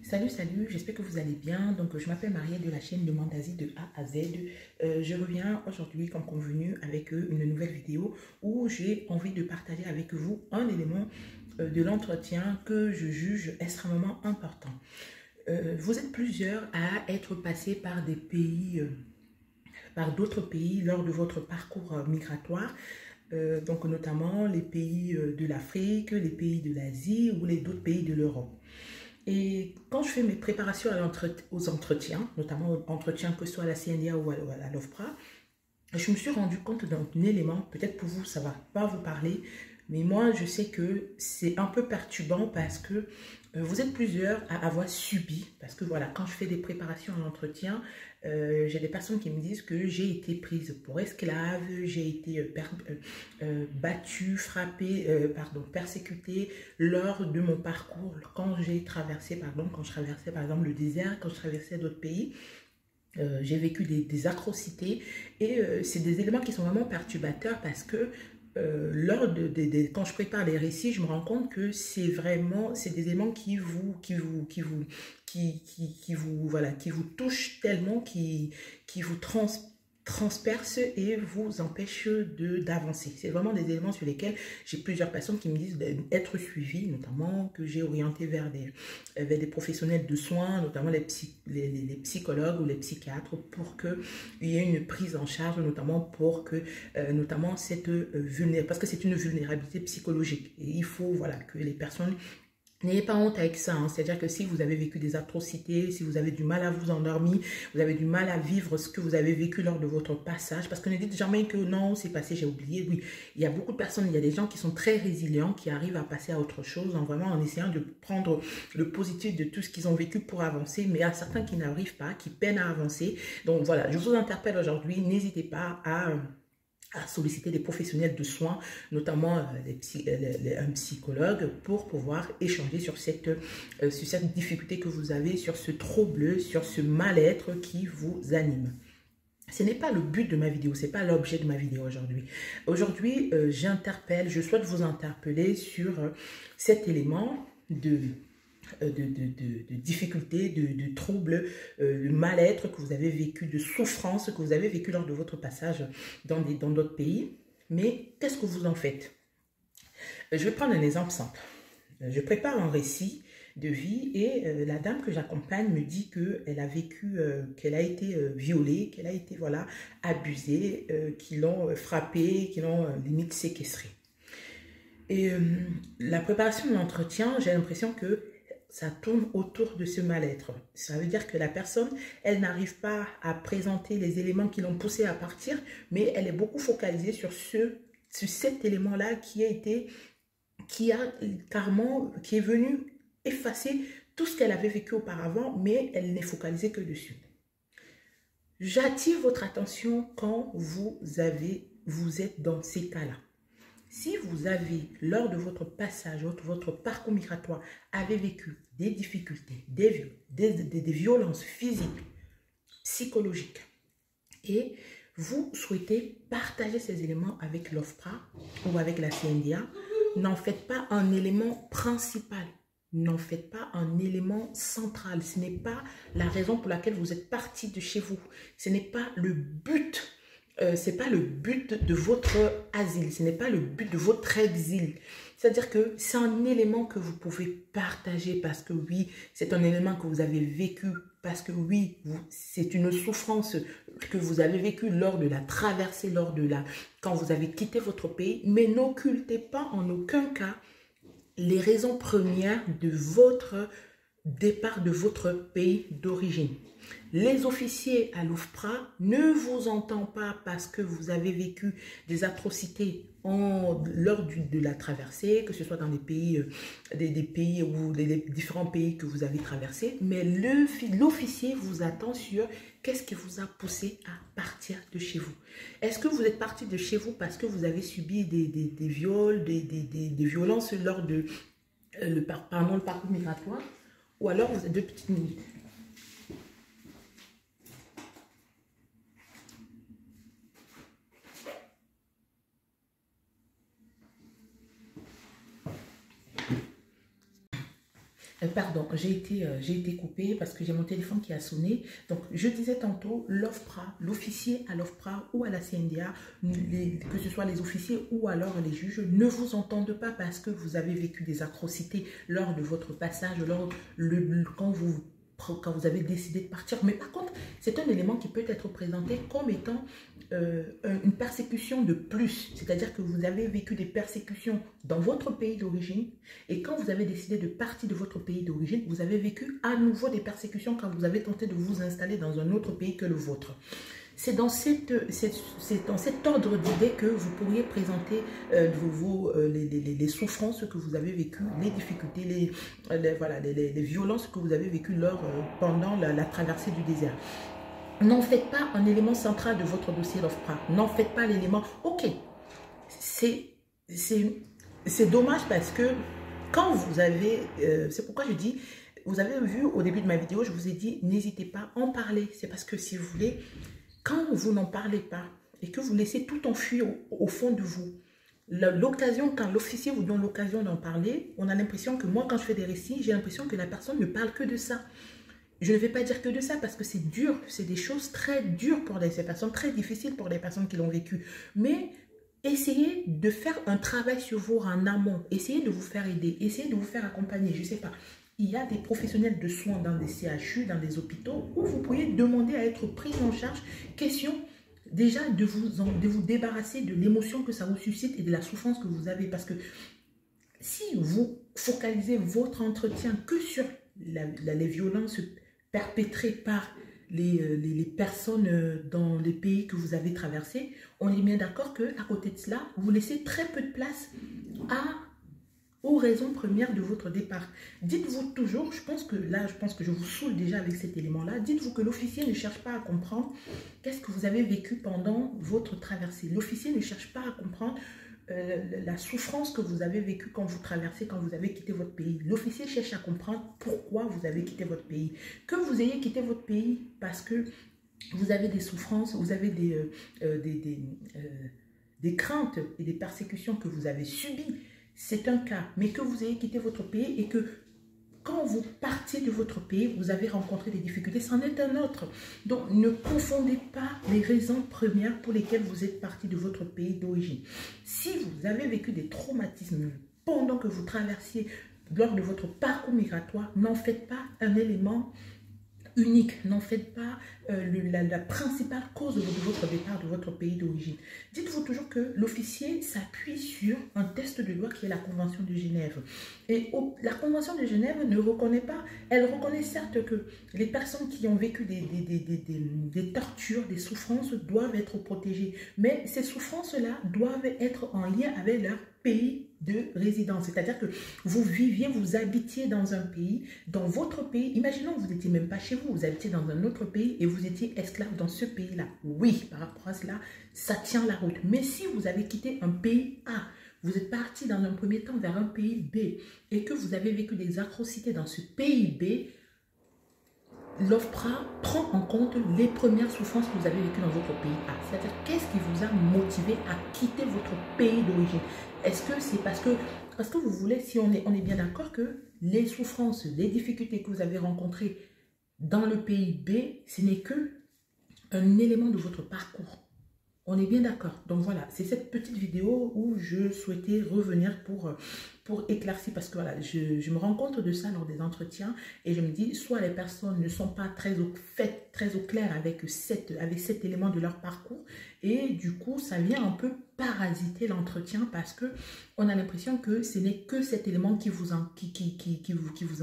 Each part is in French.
Salut, salut, j'espère que vous allez bien. Donc, je m'appelle Marielle de la chaîne Demande d'Asie de A à Z. Je reviens aujourd'hui, comme convenu, avec une nouvelle vidéo où j'ai envie de partager avec vous un élément de l'entretien que je juge extrêmement important. Vous êtes plusieurs à être passés par des pays, par d'autres pays lors de votre parcours migratoire. Donc, notamment les pays de l'Afrique, les pays de l'Asie ou les d'autres pays de l'Europe. Et quand je fais mes préparations aux entretiens, notamment aux entretiens que ce soit à la CNDA ou à l'OFPRA, je me suis rendu compte d'un élément, peut-être pour vous ça ne va pas vous parler, mais moi je sais que c'est un peu perturbant parce que vous êtes plusieurs à avoir subi, parce que voilà, quand je fais des préparations à l'entretien, j'ai des personnes qui me disent que j'ai été prise pour esclave, j'ai été battue, frappée, persécutée lors de mon parcours, quand j'ai traversé, quand je traversais par exemple le désert, quand je traversais d'autres pays. J'ai vécu des atrocités et c'est des éléments qui sont vraiment perturbateurs parce que quand je prépare les récits, je me rends compte que c'est des éléments qui vous touchent tellement, qui vous transpercent et vous empêchent d'avancer. C'est vraiment des éléments sur lesquels j'ai plusieurs personnes qui me disent d'être suivies, notamment que j'ai orienté vers des professionnels de soins, notamment les psychologues ou les psychiatres, pour qu'il y ait une prise en charge, notamment pour que, parce que c'est une vulnérabilité psychologique. Et il faut que les personnes n'ayez pas honte avec ça, hein. C'est-à-dire que si vous avez vécu des atrocités, si vous avez du mal à vous endormir, vous avez du mal à vivre ce que vous avez vécu lors de votre passage, parce que ne dites jamais que non, c'est passé, j'ai oublié. Oui, il y a beaucoup de personnes, il y a des gens qui sont très résilients, qui arrivent à passer à autre chose, en essayant de prendre le positif de tout ce qu'ils ont vécu pour avancer, mais il y a certains qui n'arrivent pas, qui peinent à avancer. Donc voilà, je vous interpelle aujourd'hui, n'hésitez pas à solliciter des professionnels de soins, notamment un psychologue, pour pouvoir échanger sur cette difficulté que vous avez, sur ce trouble, sur ce mal-être qui vous anime. Ce n'est pas le but de ma vidéo, ce n'est pas l'objet de ma vidéo aujourd'hui. Aujourd'hui, je souhaite vous interpeller sur cet élément de difficultés, de troubles, de mal-être que vous avez vécu, de souffrance que vous avez vécu lors de votre passage dans d'autres pays. Mais qu'est-ce que vous en faites? Je vais prendre un exemple simple. Je prépare un récit de vie et la dame que j'accompagne me dit qu'elle a vécu, qu'elle a été violée, qu'elle a été abusée, qu'ils l'ont frappée, qu'ils l'ont limite séquestrée. Et la préparation de l'entretien, j'ai l'impression que ça tourne autour de ce mal-être. Ça veut dire que la personne, elle n'arrive pas à présenter les éléments qui l'ont poussée à partir, mais elle est beaucoup focalisée sur cet élément-là qui est venu effacer tout ce qu'elle avait vécu auparavant, mais elle n'est focalisée que dessus. J'attire votre attention quand vous êtes dans ces cas-là. Si vous avez, lors de votre passage, votre parcours migratoire, avez vécu des difficultés, des violences physiques, psychologiques, et vous souhaitez partager ces éléments avec l'OFPRA ou avec la CNDA, n'en faites pas un élément principal. N'en faites pas un élément central. Ce n'est pas la raison pour laquelle vous êtes parti de chez vous. Ce n'est pas le but. C'est pas le but de votre asile, ce n'est pas le but de votre exil. C'est-à-dire que c'est un élément que vous pouvez partager parce que oui, c'est un élément que vous avez vécu, parce que oui, c'est une souffrance que vous avez vécue lors de la traversée, quand vous avez quitté votre pays, mais n'occultez pas en aucun cas les raisons premières de votre départ de votre pays d'origine. Les officiers à l'OFPRA ne vous entendent pas parce que vous avez vécu des atrocités lors de la traversée, que ce soit dans des pays ou les différents pays que vous avez traversés, mais l'officier vous attend sur qu'est-ce qui vous a poussé à partir de chez vous. Est-ce que vous êtes parti de chez vous parce que vous avez subi des viols, des violences lors de le parcours migratoire, ou alors vous êtes 2 petites minutes. Pardon, j'ai été coupée parce que j'ai mon téléphone qui a sonné. Donc, je disais tantôt, l'OFPRA, l'officier à l'OFPRA ou à la CNDA, que ce soit les officiers ou alors les juges, ne vous entendent pas parce que vous avez vécu des atrocités lors de votre passage, quand vous avez décidé de partir. Mais par contre, c'est un élément qui peut être présenté comme étant une persécution de plus. C'est-à-dire que vous avez vécu des persécutions dans votre pays d'origine et quand vous avez décidé de partir de votre pays d'origine, vous avez vécu à nouveau des persécutions quand vous avez tenté de vous installer dans un autre pays que le vôtre. C'est dans cet ordre d'idées que vous pourriez présenter les souffrances que vous avez vécues, les difficultés, les violences que vous avez vécues pendant la traversée du désert. N'en faites pas un élément central de votre dossier l'OFPRA. N'en faites pas l'élément. Ok, c'est dommage parce que quand vous avez... c'est pourquoi je dis... Vous avez vu au début de ma vidéo, je vous ai dit, n'hésitez pas à en parler. C'est parce que si vous voulez... Quand vous n'en parlez pas et que vous laissez tout enfuir au fond de vous, quand l'officier vous donne l'occasion d'en parler, on a l'impression que moi, quand je fais des récits, j'ai l'impression que la personne ne parle que de ça. Je ne vais pas dire que de ça parce que c'est dur, c'est des choses très dures pour ces personnes, très difficiles pour les personnes qui l'ont vécu. Mais essayez de faire un travail sur vous en amont, essayez de vous faire aider, essayez de vous faire accompagner, je ne sais pas. Il y a des professionnels de soins dans des CHU, dans des hôpitaux, où vous pourriez demander à être pris en charge. Question déjà de vous débarrasser de l'émotion que ça vous suscite et de la souffrance que vous avez. Parce que si vous focalisez votre entretien que sur les violences perpétrées par les personnes dans les pays que vous avez traversés, on est bien d'accord qu'à côté de cela, vous laissez très peu de place aux raisons premières de votre départ. Dites-vous toujours, je pense que je vous saoule déjà avec cet élément-là, dites-vous que l'officier ne cherche pas à comprendre qu'est-ce que vous avez vécu pendant votre traversée. L'officier ne cherche pas à comprendre la souffrance que vous avez vécue quand vous traversez, quand vous avez quitté votre pays. L'officier cherche à comprendre pourquoi vous avez quitté votre pays. Que vous ayez quitté votre pays parce que vous avez des souffrances, vous avez des craintes et des persécutions que vous avez subies, c'est un cas. Mais que vous ayez quitté votre pays et que quand vous partiez de votre pays, vous avez rencontré des difficultés, c'en est un autre. Donc, ne confondez pas les raisons premières pour lesquelles vous êtes parti de votre pays d'origine. Si vous avez vécu des traumatismes pendant que vous traversiez lors de votre parcours migratoire, n'en faites pas un élément unique, n'en faites pas la principale cause de votre départ de votre pays d'origine. Dites-vous toujours que l'officier s'appuie sur un texte de loi qui est la Convention de Genève. Et la Convention de Genève ne reconnaît pas, elle reconnaît certes que les personnes qui ont vécu des tortures, des souffrances doivent être protégées. Mais ces souffrances-là doivent être en lien avec leur pays de résidence. C'est-à-dire que vous viviez, vous habitiez dans un pays, dans votre pays. Imaginons que vous n'étiez même pas chez vous, vous habitiez dans un autre pays et vous étiez esclave dans ce pays-là. Oui, par rapport à cela, ça tient la route. Mais si vous avez quitté un pays A, vous êtes parti dans un premier temps vers un pays B et que vous avez vécu des atrocités dans ce pays B, l'OFPRA prend en compte les premières souffrances que vous avez vécues dans votre pays A. C'est-à-dire, qu'est-ce qui vous a motivé à quitter votre pays d'origine? Est-ce que c'est parce que vous voulez, si on est bien d'accord que les souffrances, les difficultés que vous avez rencontrées dans le pays B, ce n'est qu'un élément de votre parcours. On est bien d'accord. Donc voilà, c'est cette petite vidéo où je souhaitais revenir pour éclaircir, parce que voilà, je me rends compte de ça lors des entretiens et je me dis, soit les personnes ne sont pas très au clair avec cet élément de leur parcours et du coup, ça vient un peu parasiter l'entretien parce que on a l'impression que ce n'est que cet élément qui vous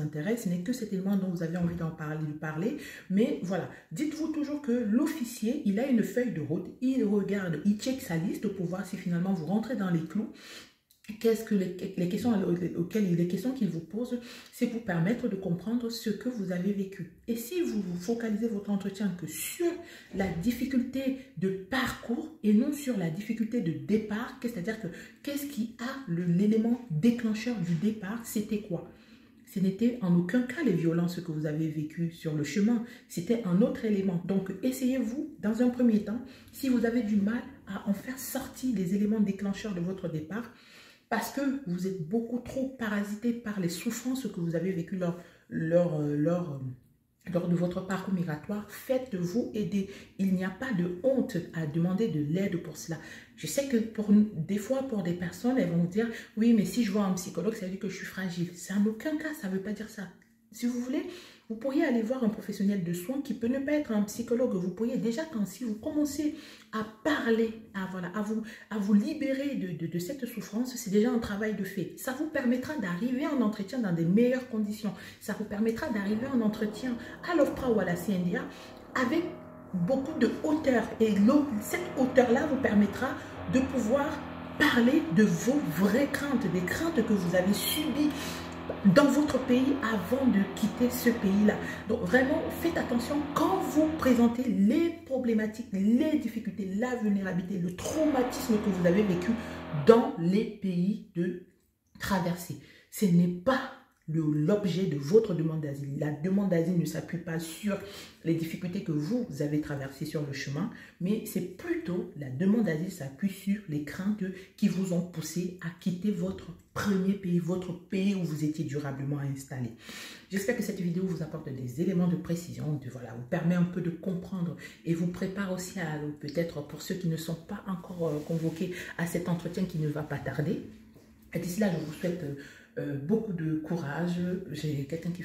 intéresse, ce n'est que cet élément dont vous avez envie de parler. Mais voilà, dites-vous toujours que l'officier, il a une feuille de route, il regarde, il check sa liste pour voir si finalement vous rentrez dans les clous. Qu'est-ce que les questions qu'il vous pose, c'est pour permettre de comprendre ce que vous avez vécu. Et si vous focalisez votre entretien que sur la difficulté de parcours et non sur la difficulté de départ, c'est-à-dire que qu'est-ce qui a l'élément déclencheur du départ, c'était quoi? Ce n'était en aucun cas les violences que vous avez vécues sur le chemin, c'était un autre élément. Donc, essayez-vous, dans un premier temps, si vous avez du mal à en faire sortir les éléments déclencheurs de votre départ, parce que vous êtes beaucoup trop parasité par les souffrances que vous avez vécues lors de votre parcours migratoire. Faites-vous aider. Il n'y a pas de honte à demander de l'aide pour cela. Je sais que des fois, pour des personnes, elles vont dire, oui, mais si je vois un psychologue, ça veut dire que je suis fragile. C'est en aucun cas, ça ne veut pas dire ça. Si vous voulez, vous pourriez aller voir un professionnel de soins qui peut ne pas être un psychologue. Vous pourriez déjà, si vous commencez à parler, à vous libérer de cette souffrance, c'est déjà un travail de fait. Ça vous permettra d'arriver en entretien dans des meilleures conditions. Ça vous permettra d'arriver en entretien à l'OFPRA ou à la CNDA avec beaucoup de hauteur. Et cette hauteur-là vous permettra de pouvoir parler de vos vraies craintes, des craintes que vous avez subies dans votre pays avant de quitter ce pays-là. Donc vraiment, faites attention quand vous présentez les problématiques, les difficultés, la vulnérabilité, le traumatisme que vous avez vécu dans les pays de traversée. Ce n'est pas l'objet de votre demande d'asile. La demande d'asile ne s'appuie pas sur les difficultés que vous avez traversées sur le chemin, mais c'est plutôt la demande d'asile s'appuie sur les craintes qui vous ont poussé à quitter votre premier pays, votre pays où vous étiez durablement installé. J'espère que cette vidéo vous apporte des éléments de précision, vous permet un peu de comprendre et vous prépare aussi à, peut-être pour ceux qui ne sont pas encore convoqués à cet entretien qui ne va pas tarder. Et d'ici là, je vous souhaite beaucoup de courage. J'ai quelqu'un qui